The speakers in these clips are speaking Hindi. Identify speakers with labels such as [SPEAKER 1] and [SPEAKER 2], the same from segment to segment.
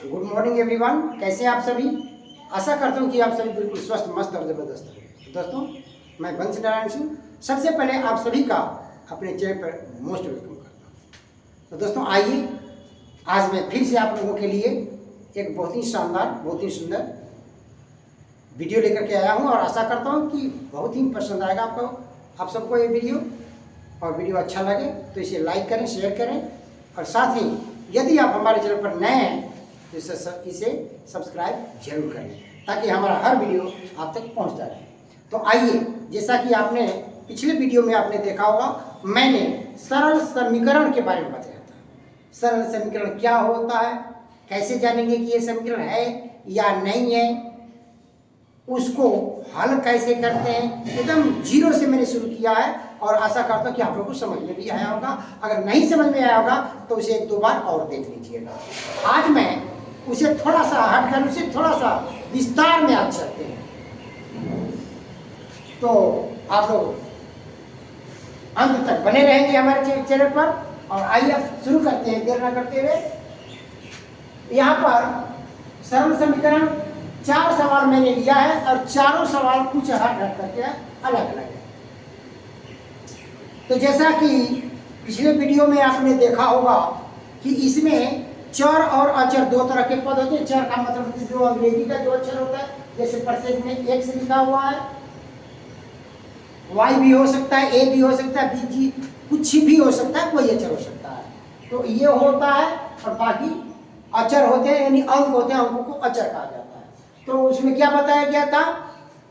[SPEAKER 1] Good morning everyone. कैसे हैं आप सभी? आशा करता हूं कि आप सभी बिल्कुल स्वस्थ, मस्त और ज़बरदस्त हैं। दोस्तों, मैं वंश नारायण सिंह सबसे पहले आप सभी का अपने चैनल पर मोस्ट वेलकम करता हूं। तो दोस्तों आइए, आज मैं फिर से आप लोगों के लिए एक बहुत ही शानदार, बहुत ही सुंदर वीडियो लेकर के आया हूं और आशा करता हूं कि बहुत ही पसंद आएगा आप सबको ये वीडियो। और वीडियो अच्छा लगे तो इसे लाइक करें, शेयर करें और साथ ही यदि आप हमारे चैनल पर नए हैं तो इसे सब्सक्राइब जरूर करें ताकि हमारा हर वीडियो आप तक पहुंचता रहे। तो आइए, जैसा कि आपने पिछले वीडियो में आपने देखा होगा, मैंने सरल समीकरण के बारे में बताया था। सरल समीकरण क्या होता है, कैसे जानेंगे कि ये समीकरण है या नहीं है, उसको हल कैसे करते हैं, एकदम जीरो से मैंने शुरू किया है और आशा करता हूँ कि आप लोगों को समझ में भी आया होगा। अगर नहीं समझ में आया होगा तो उसे एक दो बार और देख लीजिएगा। आज मैं उसे थोड़ा सा हटकर उसे थोड़ा सा विस्तार में आप चलते हैं, तो आप लोग अंत तक बने रहेंगे हमारे चैनल पर। और आइए शुरू करते हैं देर न करते हुए। यहाँ पर सरल समीकरण 4 सवाल मैंने लिया है और चारों सवाल कुछ हट करके अलग अलग है। तो जैसा कि पिछले वीडियो में आपने देखा होगा कि इसमें चर और अचर दो तरह के पद होते हैं। चर का मतलब जो अंग्रेजी का जो अक्षर होता है, जैसे प्रत्येक में x लिखा हुआ है, y भी हो सकता है, a भी हो सकता है, b जी कुछ भी हो सकता है, कोई अचर हो सकता है। तो ये होता है और बाकी अचर होते हैं, यानी अंक होते हैं, अंकों को अचर कहा जाता है। तो उसमें क्या बताया गया था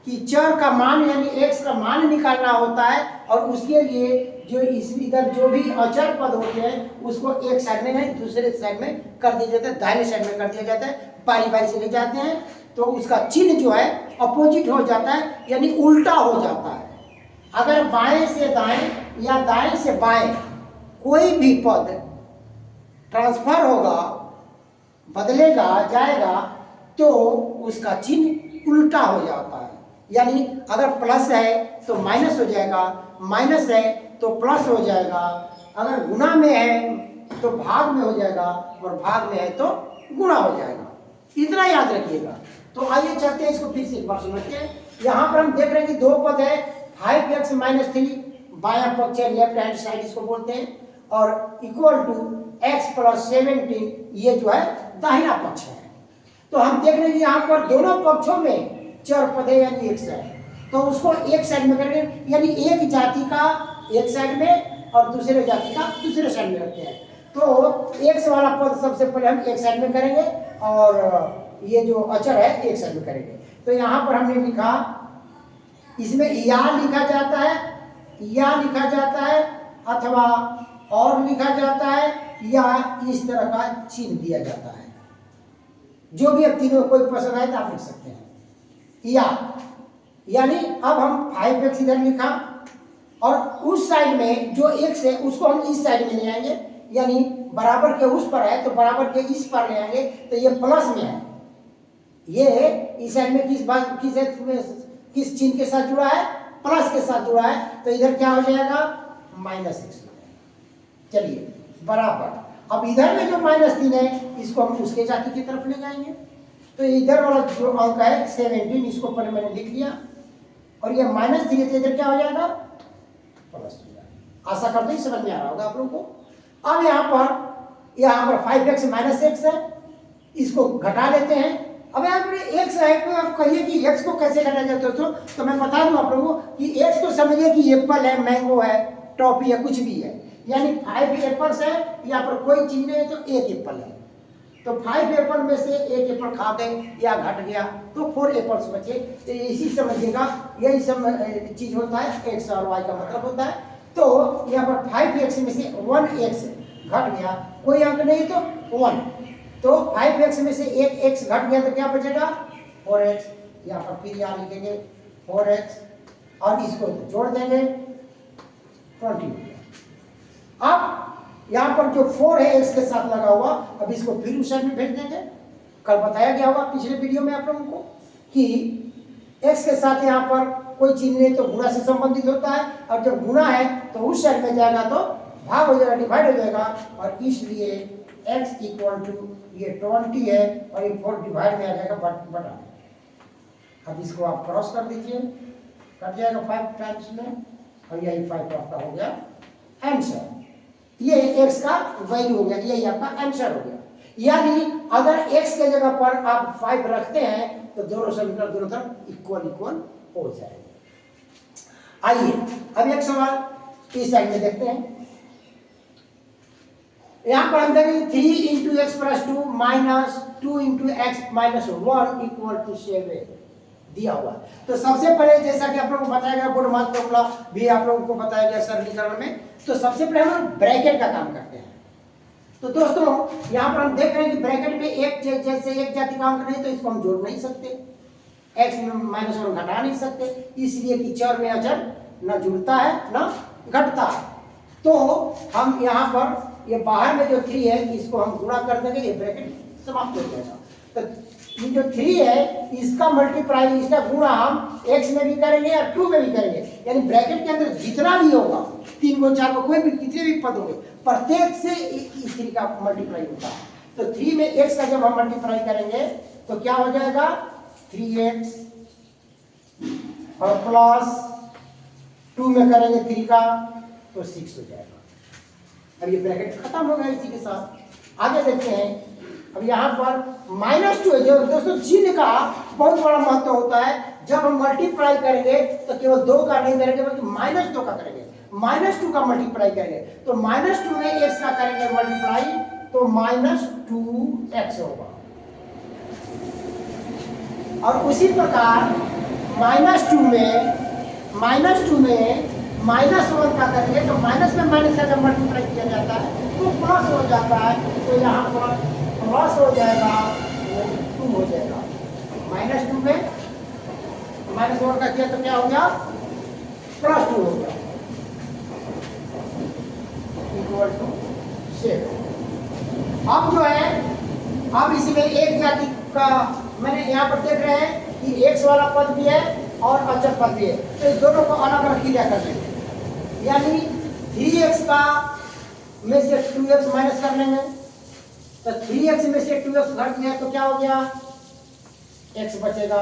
[SPEAKER 1] कि चर का मान यानी x का मान निकालना होता है और उसके लिए जो इधर जो भी अचर पद होते हैं उसको एक साइड में नहीं दूसरे साइड में कर दिया जाता है, दाहिने साइड में कर दिया जाता है, बारी बारी से ले जाते हैं। तो उसका चिन्ह जो है अपोजिट हो जाता है, यानी उल्टा हो जाता है। अगर बाएं से दाएं या दाएं से बाएं कोई भी पद ट्रांसफर होगा, बदलेगा, जाएगा, तो उसका चिन्ह उल्टा हो जाता है। यानी अगर प्लस है तो माइनस हो जाएगा, माइनस है तो प्लस हो जाएगा, अगर गुणा में है तो भाग में हो जाएगा और भाग में है तो गुणा हो जाएगा। इतना याद रखिएगा। तो आइए चलते हैं, इसको फिर से एक बार समझते हैं। यहाँ पर हम देख रहे हैं कि दो पद है, 5x - 3 बायां पक्ष है, लेफ्ट हैंड साइड इसको बोलते हैं, और इक्वल टू x + 17 ये जो है दाहिना पक्ष है। तो हम देख रहे हैं कि यहाँ पर दोनों पक्षों में चर पद है यानी x है, तो उसको एक साइड में करेंगे, यानी एक जाति का एक साइड में और दूसरे जाति का दूसरे साइड में रखते हैं। तो x वाला पद सबसे पहले हम एक साइड में करेंगे और ये जो अचर है एक साइड में करेंगे। तो यहाँ पर हमने लिखा, इसमें या लिखा जाता है, या लिखा जाता है, अथवा और लिखा जाता है, या इस तरह का चिन्ह दिया जाता है। जो भी अब तीनों कोई पसंद आए तो आप लिख सकते हैं। या यानी अब हम 5x इधर लिखा और उस साइड में जो x है उसको हम इस साइड में ले आएंगे, यानी बराबर के उस पर है तो बराबर के इस पर ले आएंगे, तो ये प्लस में है। ये इस साइड में किस चिन्ह के साथ जुड़ा है? प्लस के साथ जुड़ा है, तो इधर क्या हो जाएगा? -x। चलिए बराबर, अब इधर में जो -3 है इसको हम उसके जाति की तरफ ले जाएंगे। तो इधर वाला जो अंक है 17, इसको पहले मैंने लिख लिया और ये -3 है तो इधर क्या हो जाएगा? प्लस हो जाएगा। आशा करते ही समझ में आ रहा होगा आप लोगों को। अब यहाँ पर 5x - x है, इसको घटा लेते हैं। अब यहाँ पर x है तो आप कहिए कि x को कैसे घटाया जाए दोस्तों, तो मैं बता दूं आप लोगों को कि x को समझिए कि एप्पल है, मैंगो है, टॉफी है, कुछ भी है, यानी 5 एप्पल्स है, यहाँ पर कोई चीज नहीं है तो 1 एप्पल है। तो 5 एप्पल में से 1 एप्पल खा गए या घट गया तो 4 एप्पल्स बचे। तो इसी समझिएगा, यही सब चीज होता है, x और y का मतलब होता है। तो यहाँ पर 5x में से 1x घट गया, कोई अंक नहीं तो 1, तो 5x में से 1x घट गया तो क्या बचेगा? 4x। यहाँ पर फिर यहाँ लिखेंगे 4x और इसको जोड़ देंगे 20। अब यहाँ पर जो 4 है x के साथ लगा हुआ, अब इसको फिर उस साइड में भेज देंगे। कल बताया गया होगा पिछले वीडियो में आप लोगों को कि x के साथ यहाँ पर कोई चिन्ह नहीं तो गुणा से संबंधित होता है, और जब गुणा है तो उस साइड में जाएगा तो भाग हो जाएगा, डिवाइड हो जाएगा, और इसलिए x इक्वल टू ये 20 है और ये 4 डिवाइड में आ जाएगा बटा। अब इसको आप क्रॉस कर दीजिए, कट जाएगा 5 टाइम्स में, और यही 5 आपका हो गया आंसर। ये x का वैल्यू हो गया, यही आपका आंसर हो गया। यानी अगर x के जगह पर आप 5 रखते हैं तो दोनों समीकरण दोनों तरफ इक्वल इक्वल हो जाएंगे। आइए अब एक सवाल इस साइड में देखते हैं। यहां पर हम देखेंगे 3 into X plus 2 minus 2 into X minus 1 equal to 7 दिया हुआ। तो सबसे पहले जैसा कि आप लोगों को बताया गया, बोर्ड मार्क फॉर्मूला भी आप लोगों को बताया गया सरलीकरण में, तो सबसे पहले हम ब्रैकेट का काम करते हैं। तो दोस्तों यहाँ पर हम देख रहे हैं कि ब्रैकेट में एक जैसे एक जाति का अंक नहीं, तो इसको हम जोड़ नहीं सकते, एक्स में माइनस 1 घटा नहीं सकते, इसलिए कि चर में अचर न जुड़ता है न घटता है। तो हम यहाँ पर ये बाहर में जो 3 है इसको हम गुणा कर देंगे, ये ब्रैकेट समाप्त हो जाएगा। तो ये जो 3 है इसका मल्टीप्लाई, इसका गुणा हम x में भी करेंगे और 2 में भी करेंगे, यानी ब्रैकेट के अंदर जितना भी होगा 3 को 4 को कोई भी कितने भी पद होंगे प्रत्येक से इस 3 का मल्टीप्लाई होता है। तो 3 में x का जब हम मल्टीप्लाई करेंगे तो क्या हो जाएगा 3x और प्लस 2 में करेंगे 3 का तो 6 हो जाएगा। अब ये ब्रैकेट खत्म हो गया इसी के साथ। आगे देखते हैं। अब यहाँ पर -2 है, जो दोस्तों चिन्ह का बहुत बड़ा महत्व होता है। जब हम मल्टीप्लाई करेंगे तो केवल 2 का नहीं करेंगे बल्कि -2 का करेंगे, -2 का मल्टीप्लाई करेंगे। तो -2 में x का करेंगे मल्टीप्लाई तो -2x होगा। और उसी प्रकार -2 में -1 का करेंगे तो माइनस में माइनस का जब मल्टीप्लाई किया जाता है तो प्लस हो जाता है, तो यहाँ पर प्लस हो जाएगा, 2 हो जाएगा। -2 में -1 का किया तो क्या हो गया +2 हो गया इक्वल टू 7। अब जो है अब इसमें एक जाति का मैंने यहाँ पर देख रहे हैं कि x वाला पद भी है और अचर पद भी है, तो इस दोनों को अलग अलग क्रिया कर लेंगे। यानी 3x का में से 2x माइनस कर लेंगे, तो 3x में से 2x घट गया तो क्या हो गया x बचेगा,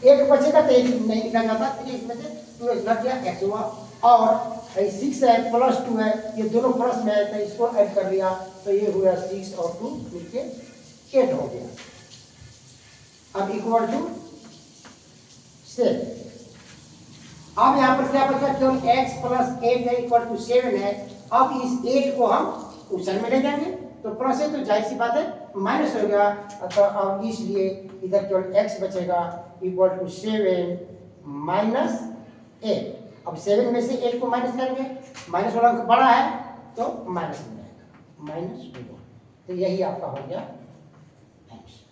[SPEAKER 1] एक बचेगा तो एक नहीं लिखा जाता, 3x में से 2x घट गया x हुआ। और 6 है प्लस 2 है, ये दोनों प्लस में है तो इसको ऐड कर लिया तो ये हुआ 6 और 2 मिलके 8 हो गया। अब इक्वल टू 7। अब यहाँ पर क्या बचा, केवल x प्लस 8 है इक्वल टू 7 है। अब इस 8 को हम उछल में ले जाएंगे तो प्लस है तो जाहिर सी बात है माइनस हो गया, तो अब इसलिए इधर केवल x बचेगा इक्वल टू 7 माइनस 8। अब 7 में से 8 को माइनस करेंगे, माइनस वाला बड़ा है तो माइनस हो जाएगा -2, तो यही आपका हो गया आंसर।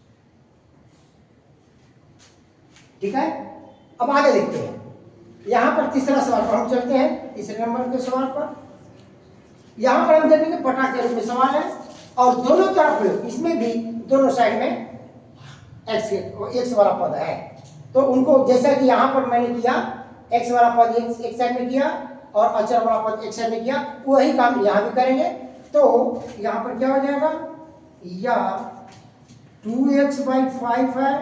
[SPEAKER 1] ठीक है, अब आगे देखते हैं। यहां पर तीसरा सवाल पर हम चलते हैं, तीसरे नंबर के सवाल पर। यहां पर हम देखेंगे बटा के रूप में सवाल है और दोनों तरफ इसमें भी दोनों साइड में x वाला पद है, तो उनको जैसा कि यहां पर मैंने किया x वाला पद एक साइड में किया और अचर वाला पद एक साइड में किया, वही काम यहां भी करेंगे। तो यहां पर क्या हो जाएगा, या 2x/5 है,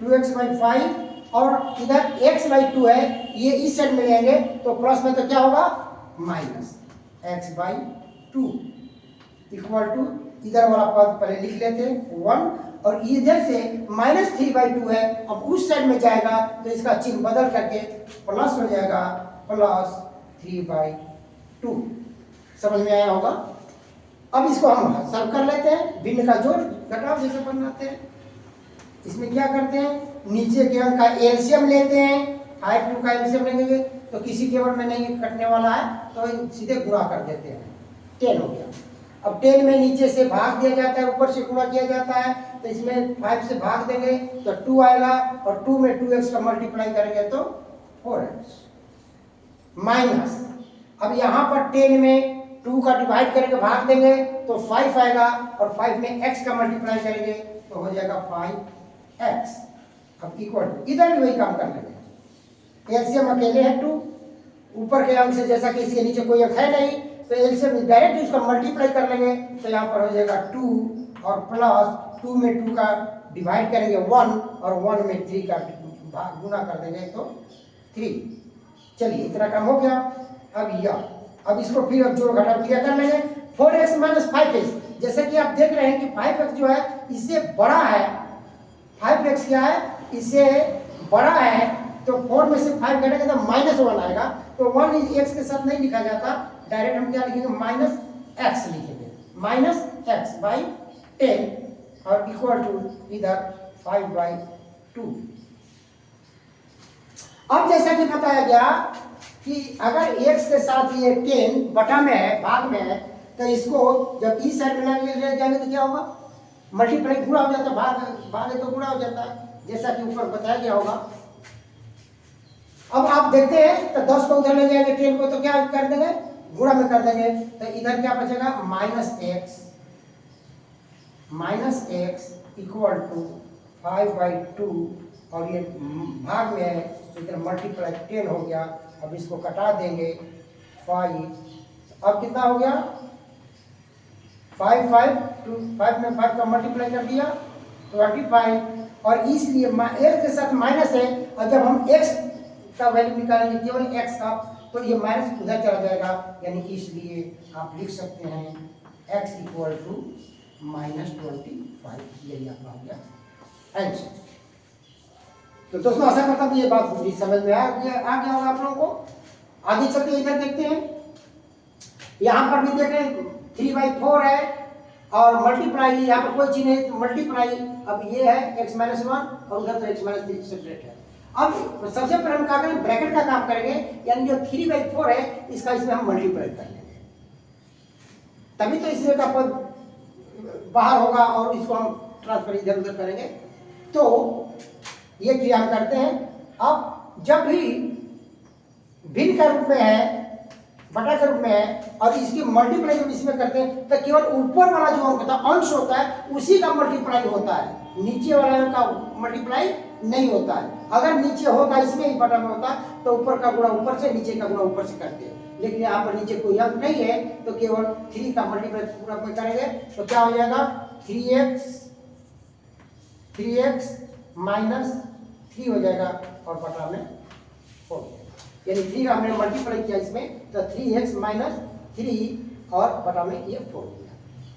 [SPEAKER 1] 2x/5 और इधर x/2 है, ये इस साइड में लेंगे तो प्लस में तो क्या होगा -x/2 इक्वल टू इधर वाला पद पहले लिख लेते 1 और इधर से -3/2 है, अब उस साइड में जाएगा तो इसका चिन्ह बदल करके प्लस हो जाएगा +3/2। समझ में आया होगा। अब इसको हम सॉल्व कर लेते हैं, भिन्न का जोड़ घटाव जैसे बनाते हैं। इसमें क्या करते हैं, नीचे के अंक का एलसीएम लेते हैं, 5 2 का एलसीएम लेंगे तो किसी केवल में नहीं कटने वाला है तो सीधे गुणा कर देते हैं, 10 हो गया। अब 10 में नीचे से भाग दिया जाता है, ऊपर से गुणा किया जाता है, तो इसमें 5 से भाग देंगे तो 2 आएगा और 2 में 2x का मल्टीप्लाई करेंगे तो 4x माइनस। अब यहाँ पर 10 में 2 का डिवाइड करके भाग देंगे तो 5 आएगा और 5 में x का मल्टीप्लाई करेंगे तो हो जाएगा 5x। अब इक्वल इधर भी वही काम कर लेंगे, एलसीएम अकेले है 2 ऊपर के अंक से, जैसा कि इसके नीचे कोई अंक है नहीं, तो एल से डायरेक्ट इसको मल्टीप्लाई कर लेंगे, तो यहाँ पर हो जाएगा 2 और प्लस 2 में 2 का डिवाइड करेंगे 1 और 1 में 3 का गुना कर देंगे तो 3। चलिए इतना काम हो गया। अब इसको फिर अब जोड़ घटाव क्रिया कर लेंगे। 4x माइनस 5x, जैसे कि आप देख रहे हैं कि 5x जो है इससे बड़ा है, 5x क्या है इससे बड़ा है, तो 4 में से 5 घटेगा तो -1 आएगा। तो 1 इस x के साथ नहीं लिखा जाता, डायरेक्ट हम क्या लिखेंगे -x लिखेंगे, -x/10 और इक्वल टू इधर 5/2। अब जैसा कि बताया गया कि अगर x के साथ ये 10 बटा में है, भाग में है, तो इसको जब इस साइड में ले जाएंगे तो क्या होगा, मल्टीप्लाई गुणा हो जाता है, भाग है तो गुणा हो जाता है, जैसा कि ऊपर बताया गया होगा। अब आप देखते हैं तो 10 को उधर ले जाएंगे, 10 को, तो क्या कर देंगे गुणा में कर देंगे, तो इधर क्या बचेगा -x इक्वल टू 5/2 और ये भाग में है तो इधर मल्टीप्लाई 10 हो गया। अब इसको कटा देंगे 5, अब कितना हो गया 5 में 5 का मल्टीप्लाई कर दिया 25, और इसलिए x के साथ माइनस है, और जब हम x का वैल्यू निकालेंगे केवल x का, तो ये माइनस उधर चला जाएगा, यानी कि इसलिए आप लिख सकते हैं x इक्वल टू -25। यही आपका हो गया आंसर। तो दोस्तों आशा करता हूँ ये बात मुझे समझ में आ गया होगा आप लोगों को। आगे चलते इधर देखते हैं, यहाँ पर भी देख रहे हैं 3/4 है और मल्टीप्लाई, यहाँ पर कोई चीज नहीं, मल्टीप्लाई अब ये है x-1 और उधर तो x-3 सेपरेट है। अब सबसे पहले हम क्या करेंगे, ब्रैकेट का काम करेंगे, यानी जो 3/4 है इसका इसमें हम मल्टीप्लाई कर लेंगे, तभी तो इसमें का पद बाहर होगा और इसको हम ट्रांसफर इधर उधर करेंगे। तो ये क्रिया हम करते हैं। अब जब भी भिन्न के रूप में है, बटा के रूप में है, और इसकी मल्टीप्लाई जब इसमें करते हैं तो केवल ऊपर वाला जो अंक होता है, अंश होता है, उसी का मल्टीप्लाई होता है, नीचे वाले अंक का मल्टीप्लाई नहीं होता है। अगर नीचे होता इसमें ही बटा में होता तो ऊपर का गुणा ऊपर से, नीचे का गुणा ऊपर से करते हैं, लेकिन यहाँ पर नीचे कोई अंक नहीं है तो केवल 3 का मल्टीप्लाई पूरा में करेंगे, तो क्या हो जाएगा 3x -3 हो जाएगा और बटा में 4, यानी 3 का हमने मल्टीप्लाई किया इसमें, तो 3x -3 और बटा में ये 4 दिया।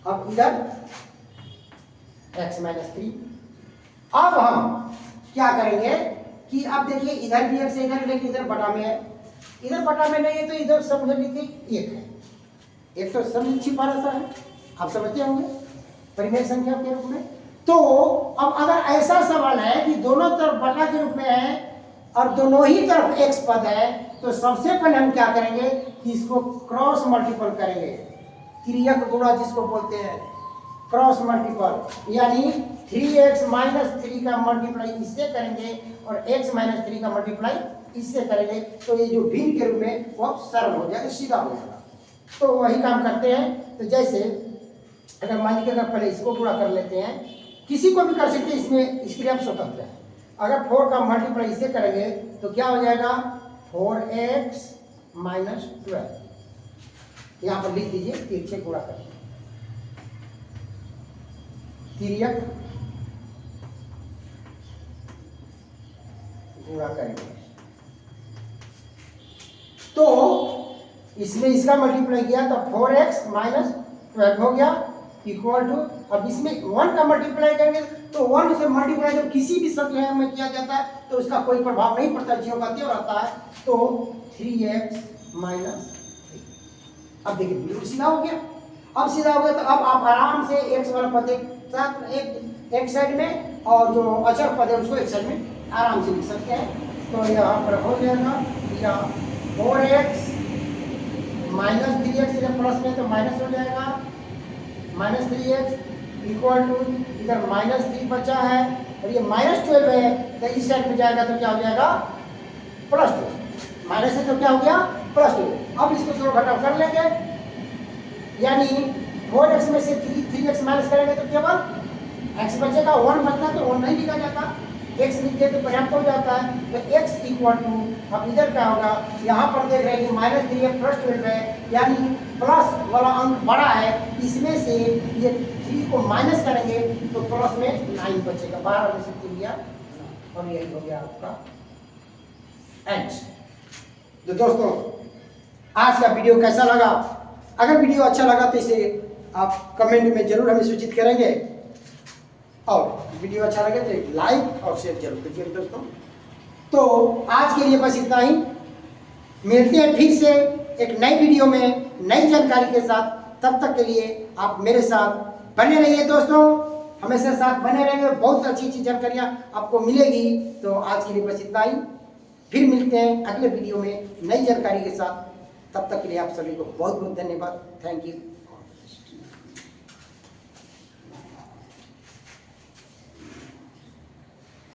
[SPEAKER 1] अब इधर x -3। अब हम क्या करेंगे कि अब देखिए इधर भी x है, इधर, लेकिन इधर बटा में है, इधर बटा में नहीं है, तो इधर समझ लीजिए 1 है, एक तो सब छिपा रहता है, आप समझते होंगे परिमेय संख्या के रूप में। तो अब अगर ऐसा सवाल है कि दोनों तरफ बटा के रूप में है और दोनों ही तरफ x पद है, तो सबसे पहले हम क्या करेंगे कि इसको क्रॉस मल्टीपल करेंगे, तिर्यक गुणा जिसको बोलते हैं, क्रॉस मल्टीपल, यानी 3x -3 का मल्टीप्लाई इससे करेंगे और x -3 का मल्टीप्लाई इससे करेंगे, तो ये जो भिन्न के रूप में वो सरल हो जाएगा, सीधा हो जाएगा। तो वही काम करते हैं। तो जैसे अगर मान लीजिए अगर पहले इसको पूरा कर लेते हैं, किसी को भी कर सकते हैं, इसमें इसके लिए हम स्वतंत्र हैं। अगर 4 का मल्टीप्लाई इससे करेंगे तो क्या हो जाएगा 4x -12, यहाँ पर लिख दीजिए, तिरछे गुणा करेंगे, तिर्यक गुणा करेंगे, तो इसमें इसका मल्टीप्लाई किया तो 4x -12 हो गया इक्वल टू, अब इसमें 1 का मल्टीप्लाई करेंगे तो 1 से मल्टीप्लाई जब किसी भी संख्या में किया जाता है तो उसका कोई प्रभाव नहीं पड़ता, जीरो का त्यों रहता है, तो 3x -3। अब देखिए बिल्कुल सीधा हो गया। अब सीधा हो गया तो अब आप आराम से x वाला पद एक साइड में और जो अचर पद है उसको एक साइड में आराम से लिख सकते हैं। तो यहाँ पर हो जाएगा या 4x -3x, इधर प्लस में तो माइनस हो जाएगा, -3x इक्वल टू इधर -3 बचा है और ये -12 है, तो इस साइड में जाएगा तो क्या हो जाएगा +2, माइनस है तो क्या हो गया +2। अब इसको थोड़ा घटाव कर लेंगे, यानी 4x में से 3x माइनस करेंगे तो केवल x बचेगा, 1 बचता तो 1 नहीं लिखा जाता, x लिख दे तो पर्याप्त हो जाता है। तो x इक्वल टू, अब इधर क्या होगा, यहाँ पर देख रहे हैं कि -3 है +12 है, यानी प्लस वाला अंक बड़ा है, इसमें से ये 3 को माइनस करेंगे तो प्लस में 9 बचेगा, 12 में से 3 गया, और यही हो गया आपका एंड। तो दोस्तों आज का वीडियो कैसा लगा? अगर वीडियो अच्छा लगा तो इसे आप कमेंट में जरूर हमें सूचित करेंगे, और वीडियो अच्छा लगे तो एक लाइक और शेयर जरूर कीजिए दोस्तों। तो आज के लिए बस इतना ही, मिलते हैं फिर से एक नई वीडियो में नई जानकारी के साथ। तब तक के लिए आप मेरे साथ बने रहिए दोस्तों, हमेशा साथ बने रहेंगे, बहुत अच्छी अच्छी जानकारियाँ आपको मिलेगी। तो आज के लिए बस इतना ही, फिर मिलते हैं अगले वीडियो में नई जानकारी के साथ। तब तक के लिए आप सभी को बहुत बहुत धन्यवाद। Thank you.